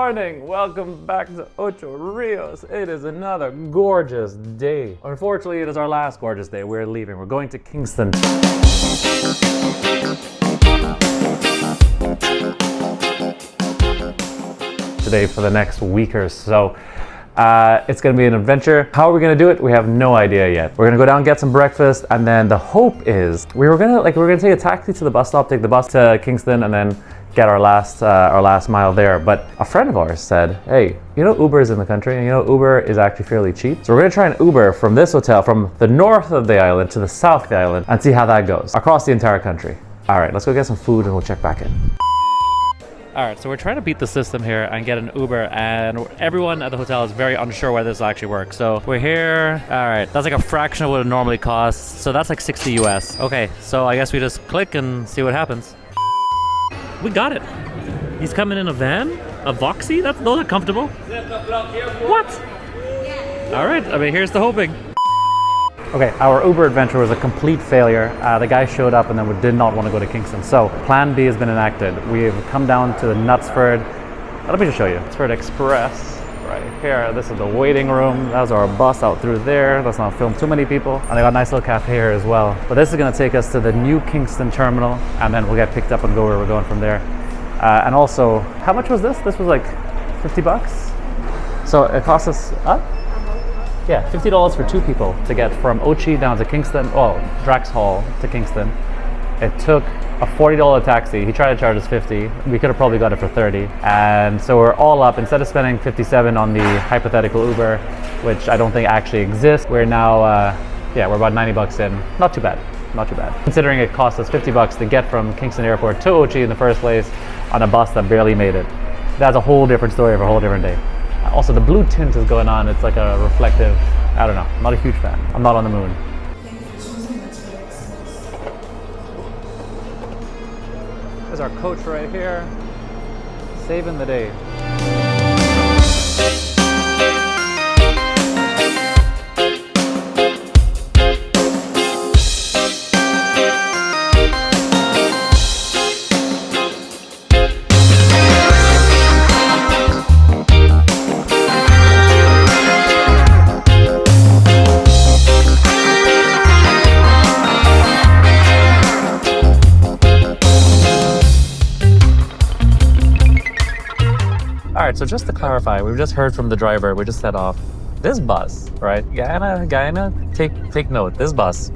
morning! Welcome back to Ocho Rios. It is another gorgeous day. Unfortunately, it is our last gorgeous day. We're leaving. We're going to Kingston. Today for the next week or so. It's going to be an adventure. How are we going to do it? We have no idea yet. We're going to go down, get some breakfast, and then the hope is we were going to take a taxi to the bus stop, take the bus to Kingston, and then get our last mile there. But a friend of ours said, hey, you know Uber is in the country, and you know Uber is actually fairly cheap. So we're going to try an Uber from this hotel from the north of the island to the south of the island and see how that goes across the entire country. All right, let's go get some food and we'll check back in. All right, so we're trying to beat the system here and get an Uber, and everyone at the hotel is very unsure whether this will actually work. So we're here. All right, that's like a fraction of what it normally costs. So that's like 60 US. Okay, so I guess we just click and see what happens. We got it. He's coming in a van, a Voxy. Those are comfortable. What? All right, I mean, here's the hoping. Okay, our Uber adventure was a complete failure. The guy showed up and then we did not want to go to Kingston. So plan B has been enacted. We've come down to the Knutsford. Let me just show you. Knutsford Express right here. This is the waiting room. That's our bus out through there. Let's not film too many people. And they got a nice little cafe here as well. But this is going to take us to the new Kingston terminal, and then we'll get picked up and go where we're going from there. And also, how much was this? This was like 50 bucks. So it cost us, yeah, $50 for two people to get from Ochi down to Kingston, well, Drax Hall to Kingston. It took a $40 taxi. He tried to charge us 50. We could have probably got it for 30. And so we're all up. Instead of spending 57 on the hypothetical Uber, which I don't think actually exists, we're now, we're about 90 bucks in. Not too bad, not too bad. Considering it cost us 50 bucks to get from Kingston Airport to Ochi in the first place on a bus that barely made it. That's a whole different story of a whole different day. Also, the blue tint is going on. It's like a reflective, I don't know. I'm not a huge fan. I'm not on the moon. There's our coach right here, saving the day. Alright, so just to clarify, we've just heard from the driver, we just set off. This bus, right? Guyana, take note. This bus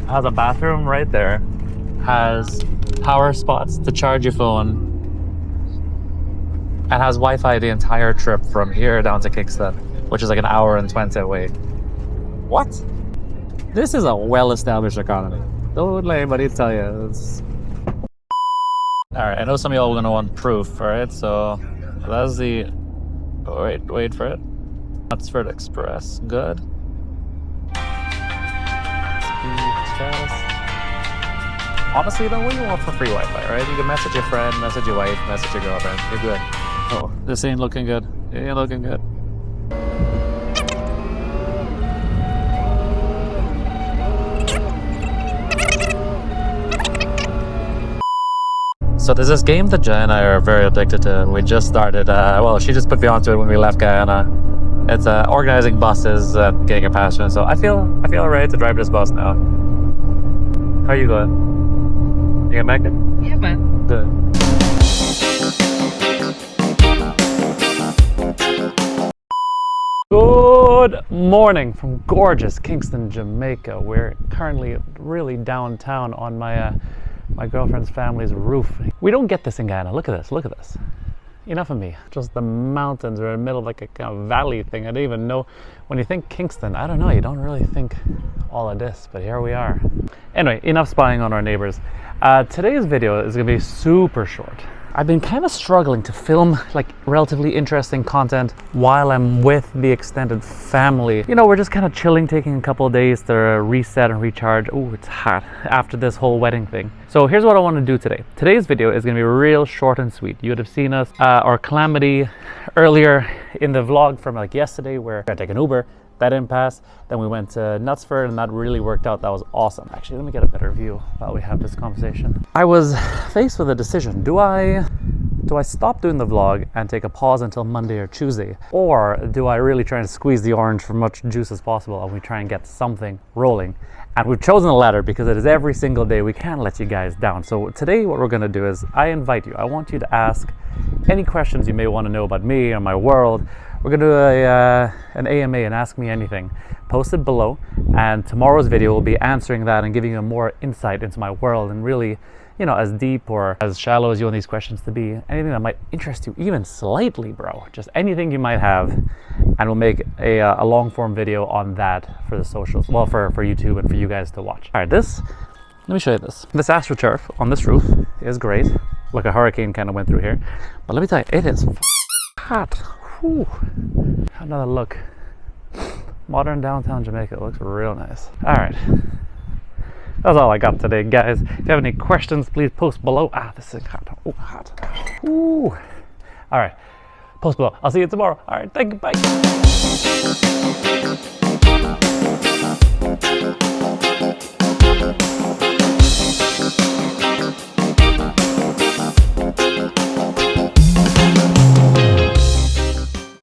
has a bathroom right there, has power spots to charge your phone, and has Wi-Fi the entire trip from here down to Kingston, which is like an hour and 20 away. What? This is a well-established economy. Don't let anybody tell you. It's... Alright, I know some of y'all are going to want proof, alright? So that's the... Oh, wait for it. Knutsford Express. Good. Speed test. Honestly though, what do you want for free Wi-Fi, right? You can message your friend, message your wife, message your girlfriend. You're good. Oh, this ain't looking good. It ain't looking good. So there's this game that Jay and I are very addicted to, and we just started, well, she just put me onto it when we left Guyana. It's organizing buses and getting your passion, so I feel ready to drive this bus now. How are you going? You gonna make it? Yeah, man. Good. Good morning from gorgeous Kingston, Jamaica. We're currently really downtown on my girlfriend's family's roof. We don't get this in Guyana. Look at this, look at this. Enough of me. Just the mountains are in the middle of like a kind of valley thing. I don't even know. When you think Kingston, I don't know, you don't really think all of this, but here we are. Anyway, enough spying on our neighbors. Today's video is gonna be super short. I've been kind of struggling to film like relatively interesting content while I'm with the extended family. You know, we're just kind of chilling, taking a couple of days to reset and recharge. Oh, it's hot after this whole wedding thing. So here's what I want to do today. Today's video is going to be real short and sweet. You would have seen us, our calamity earlier in the vlog from like yesterday where I take an Uber. That didn't pass. Then we went to Knutsford and that really worked out. That was awesome. Actually, let me get a better view while we have this conversation. I was faced with a decision. Do I do I stop doing the vlog and take a pause until Monday or Tuesday? Or do I really try and squeeze the orange for much juice as possible and we try and get something rolling? And we've chosen the latter because it is every single day. We can't let you guys down. So today what we're gonna do is I invite you. I want you to ask any questions you may want to know about me or my world. We're gonna do an AMA, and Ask Me Anything. Post it below, and tomorrow's video will be answering that and giving you more insight into my world, and really, you know, as deep or as shallow as you want these questions to be. Anything that might interest you, even slightly, bro. Just anything you might have, and we'll make a long form video on that for the socials. Well, for YouTube and for you guys to watch. All right, let me show you this. This AstroTurf on this roof is great. Like a hurricane kind of went through here. But let me tell you, it is hot. Whew. Another look. Modern downtown Jamaica. It looks real nice. All right. That's all I got today, guys. If you have any questions, please post below. This is hot. Oh, hot. Ooh. All right. Post below. I'll see you tomorrow. All right. Thank you. Bye.